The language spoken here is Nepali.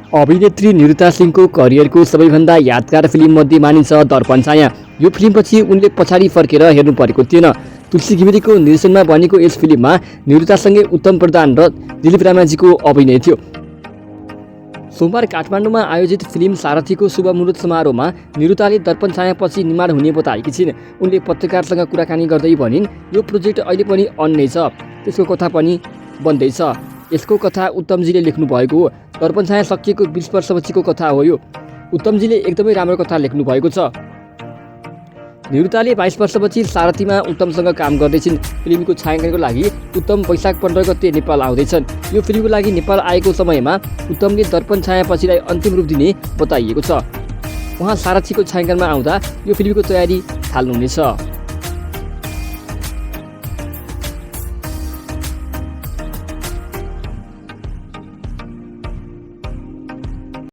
अभिनेत्री निरुता सिंहको करियरको सबैभन्दा यादगार फिल्म मध्ये मानिन्छ दर्पण छाया। यो फिल्मपछि उनले पछाडि फर्केर हेर्नु परेको थिएन। तुलसी घिमिरेको निर्देशनमा बनेको यस फिल्ममा निरुतासँगै उत्तम प्रधान र दिलीप रामाजीको अभिनय थियो। सोमबार काठमाडौँमा आयोजित फिल्म सारथीको शुभ मुहुर्त समारोहमा निरुताले दर्पण छायापछि निर्माण हुने बताएकी छिन्। उनले पत्रकारसँग कुराकानी गर्दै भनिन्, यो प्रोजेक्ट अहिले पनि अन नै छ, त्यसको कथा पनि बन्दैछ। यसको कथा उत्तमजीले लेख्नु भएको हो। दर्पण छाया सकिएको 20 वर्षपछिको कथा हो यो। उत्तमजीले एकदमै राम्रो कथा लेख्नु भएको छ। निरुताले 22 वर्षपछि सारथीमा उत्तमसँग काम गर्दैछिन्। फिल्मको छायाङ्कनको लागि उत्तम वैशाख 15 गते नेपाल आउँदैछन्। यो फिल्मको लागि नेपाल आएको समयमा उत्तमले दर्पण छायापछिलाई अन्तिम रूप दिने बताइएको छ। उहाँ सारथीको छायाङ्कनमा आउँदा यो फिल्मको तयारी थाल्नुहुनेछ।